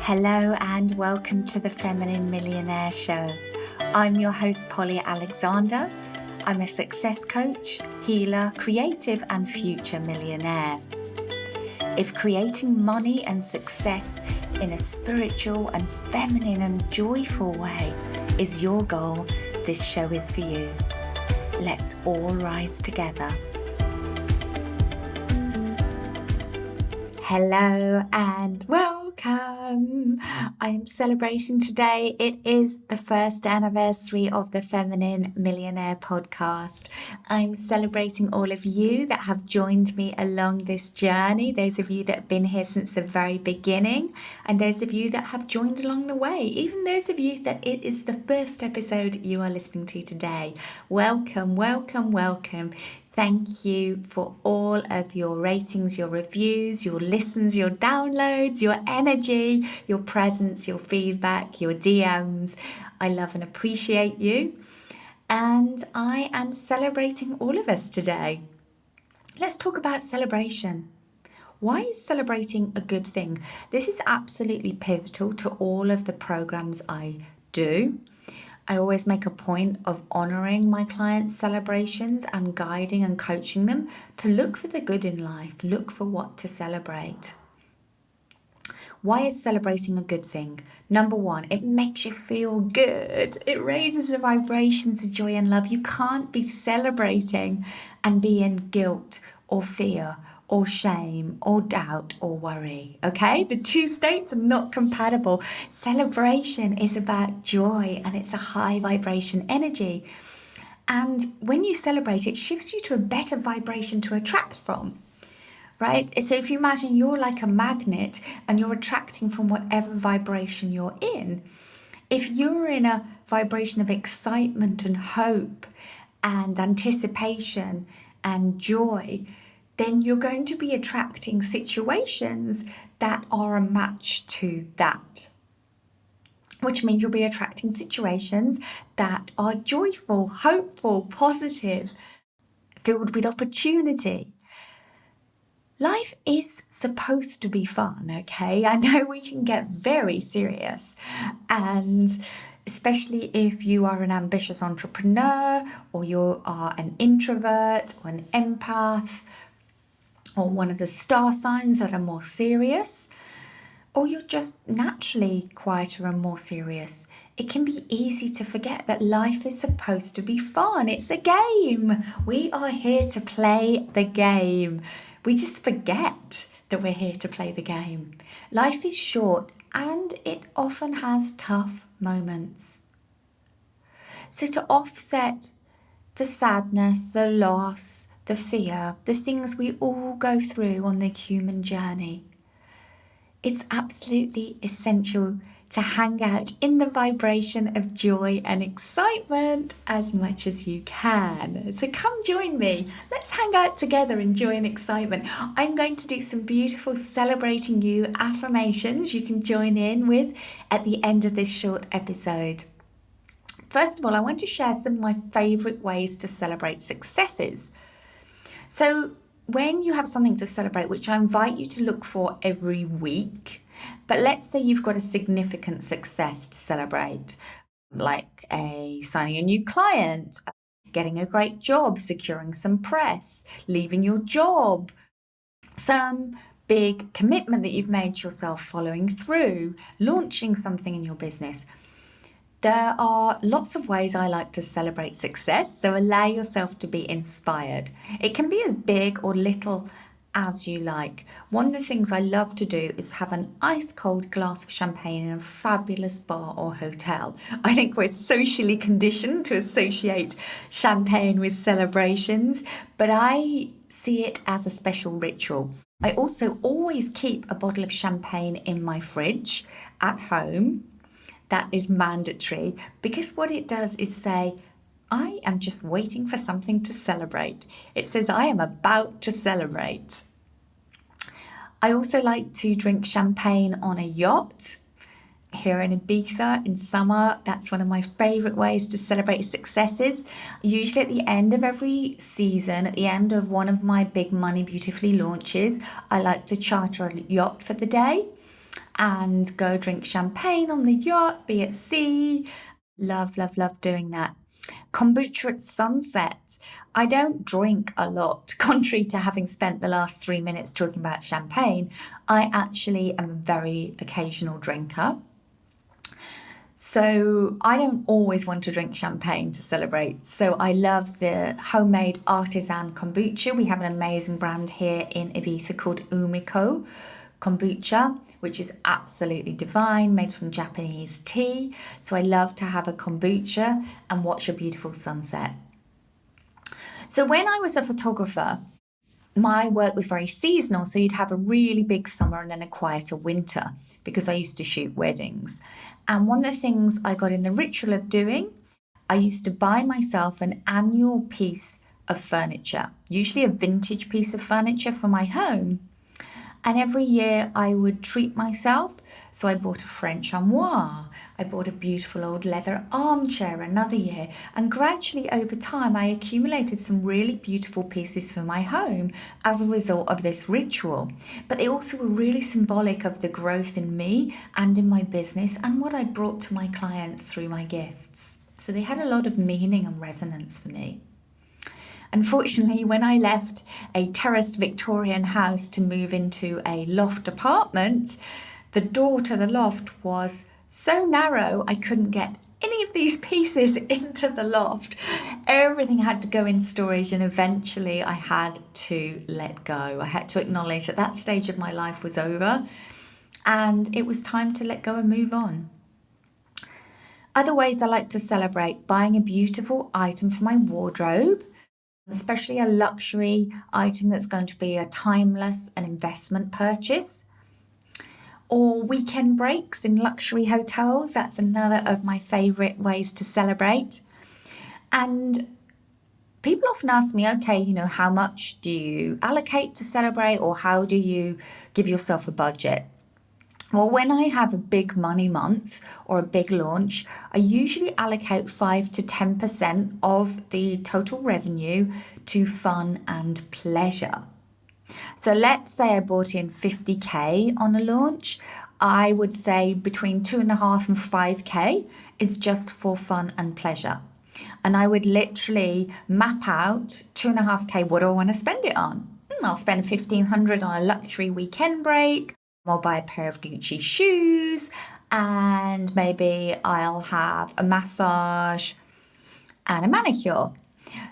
Hello and welcome to the Feminine Millionaire Show. I'm your host, Polly Alexander. I'm a success coach, healer, creative, and future millionaire. If creating money and success in a spiritual and feminine and joyful way is your goal, this show is for you. Let's all rise together. Hello and welcome. I am celebrating today. It is the first anniversary of the Feminine Millionaire podcast. I'm celebrating all of you that have joined me along this journey, those of you that have been here since the very beginning, and those of you that have joined along the way, even those of you that it is the first episode you are listening to today. Welcome, welcome, welcome. Thank you for all of your ratings, your reviews, your listens, your downloads, your energy, your presence, your feedback, your DMs. I love and appreciate you. And I am celebrating all of us today. Let's talk about celebration. Why is celebrating a good thing? This is absolutely pivotal to all of the programs I do. I always make a point of honouring my clients' celebrations and guiding and coaching them to look for the good in life, look for what to celebrate. Why is celebrating a good thing? Number one, it makes you feel good. It raises the vibrations of joy and love. You can't be celebrating and be in guilt or fear or shame or doubt or worry, okay? The two states are not compatible. Celebration is about joy and it's a high vibration energy. And when you celebrate, it shifts you to a better vibration to attract from, right? So if you imagine you're like a magnet and you're attracting from whatever vibration you're in, if you're in a vibration of excitement and hope and anticipation and joy, then you're going to be attracting situations that are a match to that. Which means you'll be attracting situations that are joyful, hopeful, positive, filled with opportunity. Life is supposed to be fun, okay? I know we can get very serious, and especially if you are an ambitious entrepreneur or you are an introvert or an empath, or one of the star signs that are more serious, or you're just naturally quieter and more serious, it can be easy to forget that life is supposed to be fun. It's a game. We are here to play the game. We just forget that we're here to play the game. Life is short and it often has tough moments. So to offset the sadness, the loss, the fear, the things we all go through on the human journey, it's absolutely essential to hang out in the vibration of joy and excitement as much as you can. So come join me. Let's hang out together in joy and excitement. I'm going to do some beautiful celebrating you affirmations you can join in with at the end of this short episode. First of all, I want to share some of my favourite ways to celebrate successes. So when you have something to celebrate, which I invite you to look for every week, but let's say you've got a significant success to celebrate, like signing a new client, getting a great job, securing some press, leaving your job, some big commitment that you've made to yourself, following through, launching something in your business. There are lots of ways I like to celebrate success, so allow yourself to be inspired. It can be as big or little as you like. One of the things I love to do is have an ice cold glass of champagne in a fabulous bar or hotel. I think we're socially conditioned to associate champagne with celebrations, but I see it as a special ritual. I also always keep a bottle of champagne in my fridge at home. That is mandatory because what it does is say, I am just waiting for something to celebrate. It says I am about to celebrate. I also like to drink champagne on a yacht. Here in Ibiza in summer, that's one of my favourite ways to celebrate successes. Usually at the end of every season, at the end of one of my big Money Beautifully launches, I like to charter a yacht for the day. and go drink champagne on the yacht, be at sea. Love, love, love doing that. Kombucha at sunset. I don't drink a lot, contrary to having spent the last 3 minutes talking about champagne. I actually am a very occasional drinker. So I don't always want to drink champagne to celebrate. So I love the homemade artisan kombucha. We have an amazing brand here in Ibiza called Umiko kombucha, which is absolutely divine, made from Japanese tea. So I love to have a kombucha and watch a beautiful sunset. So when I was a photographer, my work was very seasonal, so you'd have a really big summer and then a quieter winter because I used to shoot weddings. And one of the things I got in the ritual of doing, I used to buy myself an annual piece of furniture, usually a vintage piece of furniture for my home. And every year I would treat myself. So I bought a French armoire. I bought a beautiful old leather armchair another year. And gradually over time, I accumulated some really beautiful pieces for my home as a result of this ritual. But they also were really symbolic of the growth in me and in my business and what I brought to my clients through my gifts. So they had a lot of meaning and resonance for me. Unfortunately, when I left a terraced Victorian house to move into a loft apartment, the door to the loft was so narrow I couldn't get any of these pieces into the loft. Everything had to go in storage, and eventually I had to let go. I had to acknowledge that that stage of my life was over and it was time to let go and move on. Other ways I like to celebrate: buying a beautiful item for my wardrobe, especially a luxury item that's going to be a timeless and investment purchase. Or weekend breaks in luxury hotels. That's another of my favourite ways to celebrate. And people often ask me, okay, how much do you allocate to celebrate, or how do you give yourself a budget? Well, when I have a big money month or a big launch, I usually allocate 5 to 10% of the total revenue to fun and pleasure. So let's say I brought in 50k on a launch. I would say between 2.5 and 5k is just for fun and pleasure. And I would literally map out 2.5k, what do I want to spend it on? I'll spend 1,500 on a luxury weekend break. I'll buy a pair of Gucci shoes, and maybe I'll have a massage and a manicure.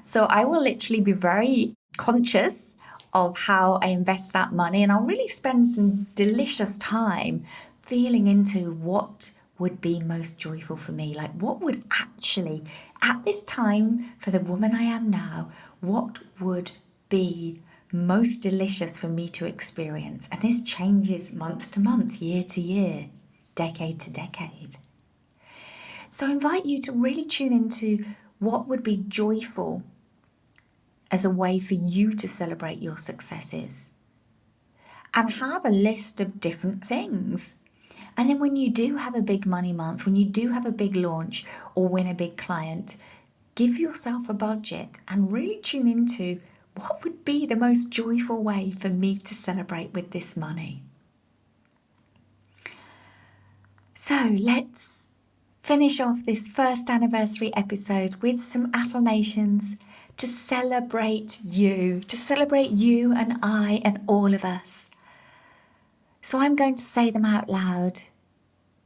So I will literally be very conscious of how I invest that money, and I'll really spend some delicious time feeling into what would be most joyful for me. Like, what would actually, at this time, for the woman I am now, what would be most delicious for me to experience? And this changes month to month, year to year, decade to decade. So I invite you to really tune into what would be joyful as a way for you to celebrate your successes, and have a list of different things. And then when you do have a big money month, when you do have a big launch or win a big client, give yourself a budget and really tune into what would be the most joyful way for me to celebrate with this money. So let's finish off this first anniversary episode with some affirmations to celebrate you and I and all of us. So I'm going to say them out loud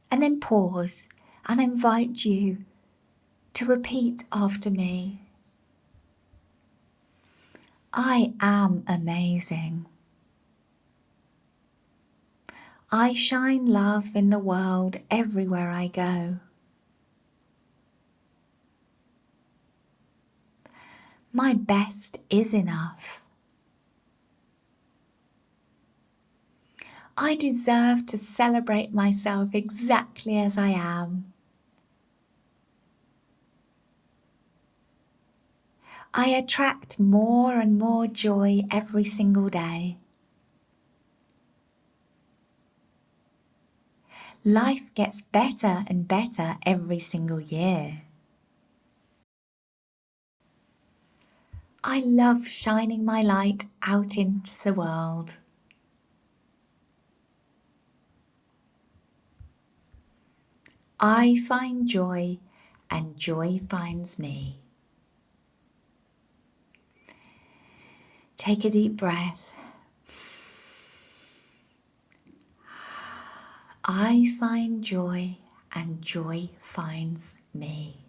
and then pause and invite you to repeat after me. I am amazing. I shine love in the world everywhere I go. My best is enough. I deserve to celebrate myself exactly as I am. I attract more and more joy every single day. Life gets better and better every single year. I love shining my light out into the world. I find joy and joy finds me. Take a deep breath. I find joy and joy finds me.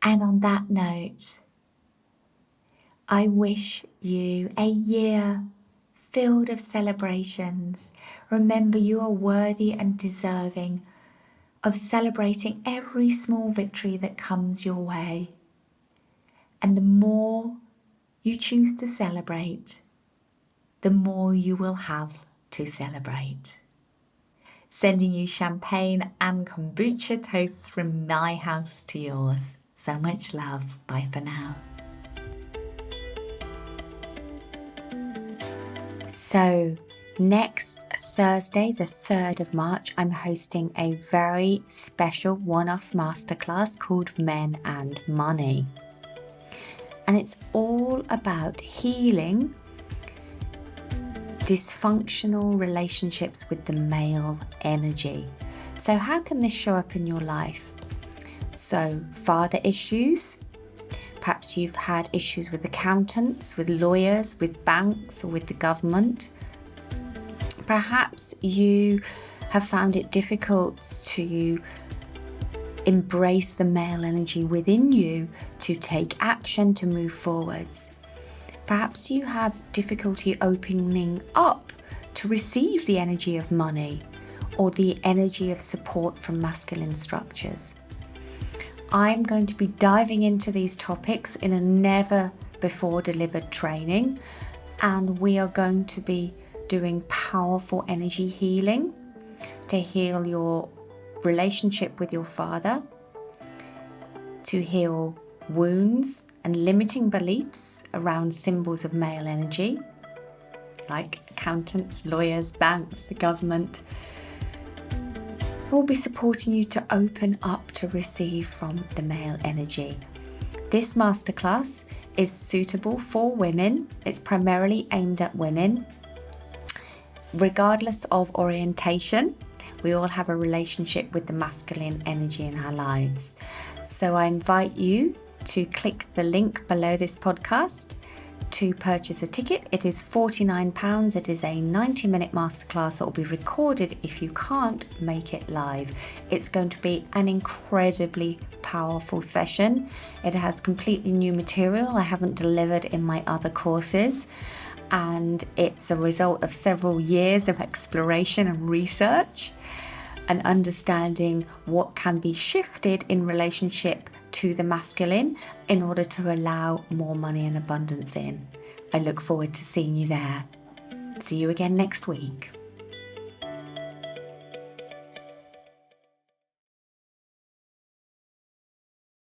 And on that note, I wish you a year filled of celebrations. Remember, you are worthy and deserving of celebrating every small victory that comes your way. And the more you choose to celebrate, the more you will have to celebrate. Sending you champagne and kombucha toasts from my house to yours. So much love. Bye for now. So next Thursday, the 3rd of March, I'm hosting a very special one-off masterclass called Men and Money. And it's all about healing dysfunctional relationships with the male energy. So how can this show up in your life? So father issues, perhaps you've had issues with accountants, with lawyers, with banks, or with the government. Perhaps you have found it difficult to embrace the male energy within you, to take action, to move forwards. Perhaps you have difficulty opening up to receive the energy of money or the energy of support from masculine structures. I'm going to be diving into these topics in a never before delivered training, and we are going to be doing powerful energy healing to heal your relationship with your father, to heal wounds and limiting beliefs around symbols of male energy, like accountants, lawyers, banks, the government. We'll be supporting you to open up to receive from the male energy. This masterclass is suitable for women. It's primarily aimed at women. Regardless of orientation, we all have a relationship with the masculine energy in our lives. So I invite you to click the link below this podcast to purchase a ticket. It is £49. It is a 90-minute masterclass that will be recorded if you can't make it live. It's going to be an incredibly powerful session. It has completely new material I haven't delivered in my other courses, and it's a result of several years of exploration and research and understanding what can be shifted in relationship to the masculine in order to allow more money and abundance in. I look forward to seeing you there. See you again next week.